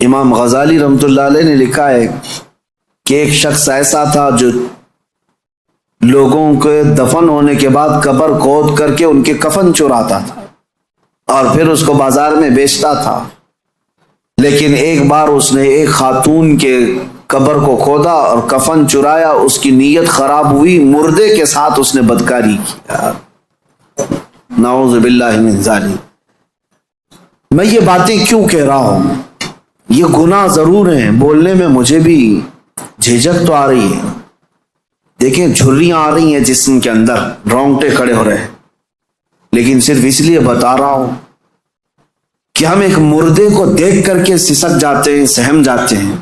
امام غزالی رحمۃ اللہ علیہ نے لکھا ہے کہ ایک شخص ایسا تھا جو لوگوں کے دفن ہونے کے بعد قبر کھود کر کے ان کے کفن چراتا تھا اور پھر اس کو بازار میں بیچتا تھا. لیکن ایک بار اس نے ایک خاتون کے قبر کو کھودا اور کفن چرایا. اس کی نیت خراب ہوئی, مردے کے ساتھ اس نے بدکاری کیا. نعوذ باللہ من ذالک. میں یہ باتیں کیوں کہہ رہا ہوں؟ یہ گناہ ضرور ہیں, بولنے میں مجھے بھی جھجک تو آ رہی ہے. دیکھیں جھریاں آ رہی ہیں جسم کے اندر, رونگٹے کھڑے ہو رہے ہیں, لیکن صرف اس لیے بتا رہا ہوں کہ ہم ایک مردے کو دیکھ کر کے سسک جاتے ہیں, سہم جاتے ہیں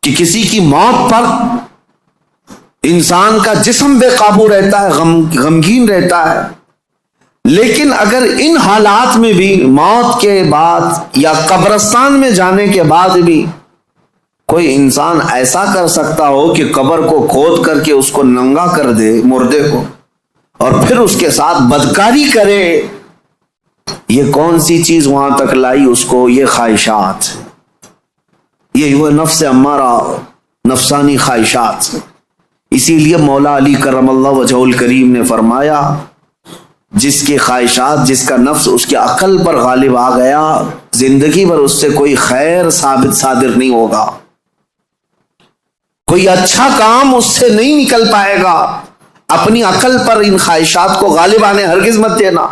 کہ کسی کی موت پر انسان کا جسم بے قابو رہتا ہے, غمگین رہتا ہے. لیکن اگر ان حالات میں بھی موت کے بعد یا قبرستان میں جانے کے بعد بھی کوئی انسان ایسا کر سکتا ہو کہ قبر کو کھود کر کے اس کو ننگا کر دے مردے کو اور پھر اس کے ساتھ بدکاری کرے, یہ کون سی چیز وہاں تک لائی اس کو؟ یہ خواہشات, یہ وہ نفس امارہ, نفسانی خواہشات. اسی لیے مولا علی کرم اللہ وجہہ الکریم نے فرمایا جس کی خواہشات, جس کا نفس اس کی عقل پر غالب آ گیا, زندگی بھر اس سے کوئی خیر ثابت صادر نہیں ہوگا, کوئی اچھا کام اس سے نہیں نکل پائے گا. اپنی عقل پر ان خواہشات کو غالب آنے ہرگز مت دینا.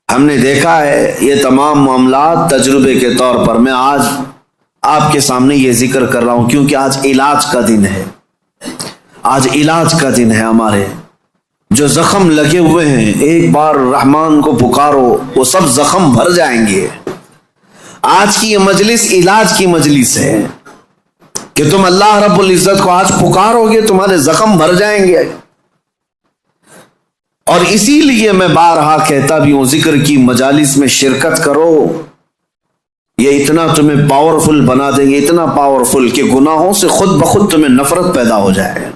ہم نے دیکھا ہے یہ تمام معاملات تجربے کے طور پر. میں آج آپ کے سامنے یہ ذکر کر رہا ہوں کیونکہ آج علاج کا دن ہے. آج علاج کا دن ہے. ہمارے جو زخم لگے ہوئے ہیں, ایک بار رحمان کو پکارو, وہ سب زخم بھر جائیں گے. آج کی یہ مجلس علاج کی مجلس ہے کہ تم اللہ رب العزت کو آج پکارو گے, تمہارے زخم بھر جائیں گے. اور اسی لیے میں بارہا کہتا بھی ہوں, ذکر کی مجالس میں شرکت کرو. یہ اتنا تمہیں پاورفل بنا دیں گے, اتنا پاورفل کہ گناہوں سے خود بخود تمہیں نفرت پیدا ہو جائے,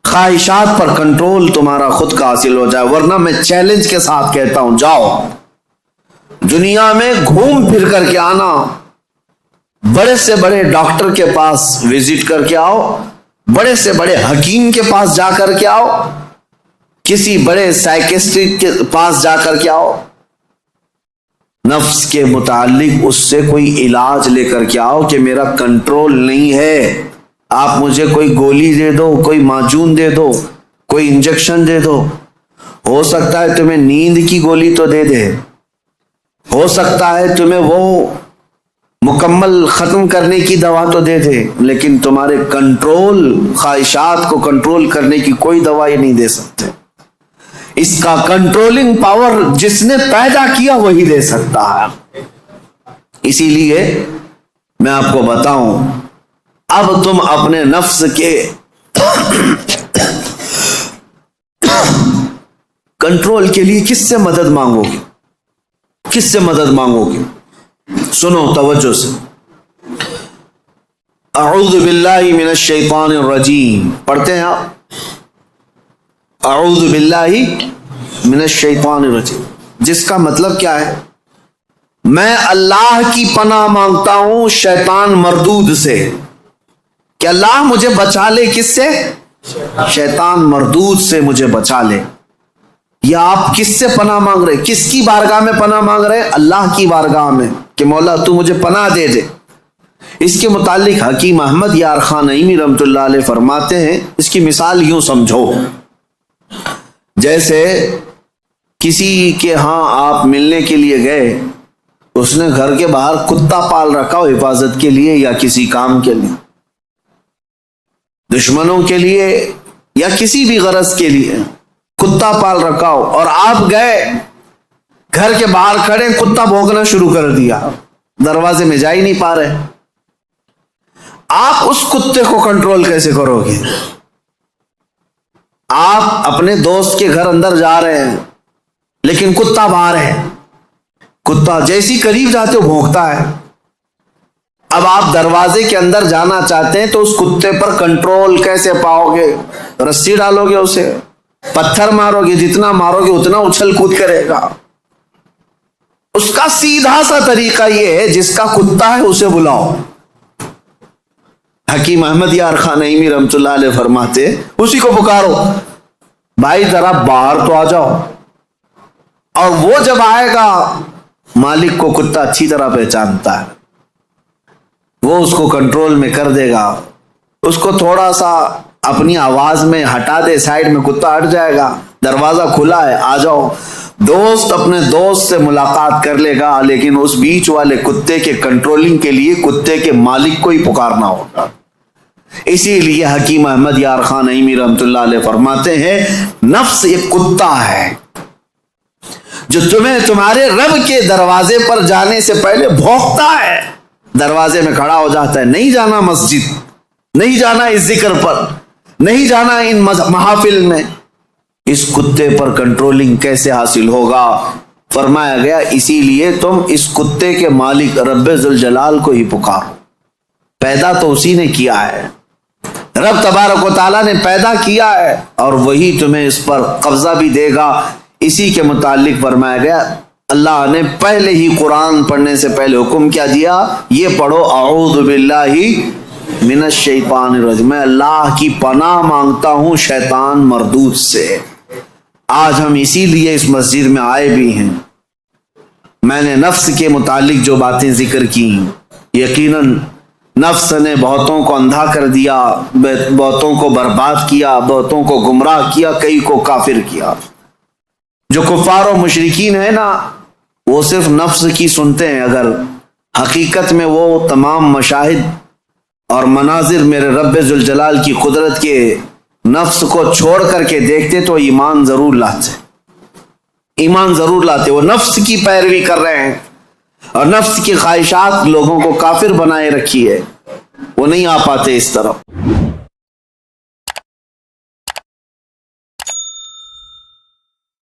خواہشات پر کنٹرول تمہارا خود کا حاصل ہو جائے. ورنہ میں چیلنج کے ساتھ کہتا ہوں, جاؤ دنیا میں گھوم پھر کر کے آنا, بڑے سے بڑے ڈاکٹر کے پاس وزٹ کر کے آؤ, بڑے سے بڑے حکیم کے پاس جا کر کے آؤ, کسی بڑے سائیکسٹرسٹ کے پاس جا کر کے آؤ, نفس کے متعلق اس سے کوئی علاج لے کر کے آؤ کہ میرا کنٹرول نہیں ہے. آپ مجھے کوئی گولی دے دو, کوئی معجون دے دو, کوئی انجیکشن دے دو. ہو سکتا ہے تمہیں نیند کی گولی تو دے دے, ہو سکتا ہے تمہیں وہ مکمل ختم کرنے کی دوا تو دے دے, لیکن تمہارے کنٹرول, خواہشات کو کنٹرول کرنے کی کوئی دوا یہ نہیں دے سکتے. اس کا کنٹرولنگ پاور جس نے پیدا کیا وہی دے سکتا ہے. اسی لیے میں آپ کو بتاؤں, اب تم اپنے نفس کے کنٹرول کے لیے کس سے مدد مانگو گے؟ کس سے مدد مانگو گے؟ سنو توجہ سے. اعوذ باللہ من الشیطان الرجیم پڑھتے ہیں آپ. اعوذ باللہ من الشیطان الرجیم, جس کا مطلب کیا ہے؟ میں اللہ کی پناہ مانگتا ہوں شیطان مردود سے, کہ اللہ مجھے بچا لے. کس سے؟ شیطان مردود سے مجھے بچا لے. یا آپ کس سے پناہ مانگ رہے؟ کس کی بارگاہ میں پناہ مانگ رہے؟ اللہ کی بارگاہ میں, کہ مولا تو مجھے پناہ دے دے. اس کے متعلق حکیم احمد یار خان نعیمی رحمۃ اللہ علیہ فرماتے ہیں, اس کی مثال یوں سمجھو, جیسے کسی کے ہاں آپ ملنے کے لیے گئے, اس نے گھر کے باہر کتا پال رکھا ہو حفاظت کے لیے یا کسی کام کے لیے, دشمنوں کے لیے یا کسی بھی غرض کے لیے کتا پال رکھا ہو, اور آپ گئے گھر کے باہر کھڑے, کتا بھونکنا شروع کر دیا, دروازے میں جا ہی نہیں پا رہے. آپ اس کتے کو کنٹرول کیسے کرو گے؟ آپ اپنے دوست کے گھر اندر جا رہے ہیں لیکن کتا باہر ہے, کتا جیسی قریب جاتے ہو بھونکتا ہے. اب آپ دروازے کے اندر جانا چاہتے ہیں تو اس کتے پر کنٹرول کیسے پاؤ گے؟ رسی ڈالو گے, اسے پتھر مارو گے, جتنا مارو گے اتنا اچھل کود کرے گا. اس کا سیدھا سا طریقہ یہ ہے، جس کا کتا ہے اسے بلاؤ۔ حکیم احمد یار خان نعیمی رحمۃ اللہ علیہ فرماتے اسی کو پکارو، بھائی ذرا باہر تو آ جاؤ، اور وہ جب آئے گا، مالک کو کتا اچھی طرح پہچانتا ہے، وہ اس کو کنٹرول میں کر دے گا، اس کو تھوڑا سا اپنی آواز میں ہٹا دے، سائڈ میں کتا ہٹ جائے گا، دروازہ کھلا ہے آ جاؤ۔ دوست اپنے دوست سے ملاقات کر لے گا، لیکن اس بیچ والے کتے کے کنٹرولنگ کے لیے کتے کے مالک کو ہی پکارنا ہوگا۔ اسی لیے حکیم احمد یار خان نعیمی رحمۃ اللہ علیہ فرماتے ہیں نفس ایک کتا ہے جو تمہیں تمہارے رب کے دروازے پر جانے سے پہلے بھونکتا ہے، دروازے میں کھڑا ہو جاتا ہے، نہیں جانا مسجد، نہیں جانا اس ذکر پر، نہیں جانا ان محافل میں۔ اس کتے پر کنٹرولنگ کیسے حاصل ہوگا؟ فرمایا گیا اسی لیے تم اس کتے کے مالک رب ذوالجلال کو ہی پکارو، پیدا تو اسی نے کیا ہے، رب تبارک و تعالیٰ نے پیدا کیا ہے، اور وہی تمہیں اس پر قبضہ بھی دے گا۔ اسی کے متعلق فرمایا گیا اللہ نے پہلے ہی قرآن پڑھنے سے پہلے حکم کیا دیا، یہ پڑھو اعوذ باللہ من الشیطان الرجیم، میں اللہ کی پناہ مانگتا ہوں شیطان مردود سے۔ آج ہم اسی لیے اس مسجد میں آئے بھی ہیں۔ میں نے نفس کے متعلق جو باتیں ذکر کی، یقیناً نفس نے بہتوں کو اندھا کر دیا، بہتوں کو برباد کیا، بہتوں کو گمراہ کیا، کئی کو کافر کیا۔ جو کفار و مشرکین ہیں نا، وہ صرف نفس کی سنتے ہیں، اگر حقیقت میں وہ تمام مشاہد اور مناظر میرے رب ذوالجلال کی قدرت کے نفس کو چھوڑ کر کے دیکھتے تو ایمان ضرور لاتے، ایمان ضرور لاتے۔ وہ نفس کی پیروی کر رہے ہیں، اور نفس کی خواہشات لوگوں کو کافر بنائے رکھی ہے، وہ نہیں آ پاتے اس طرف۔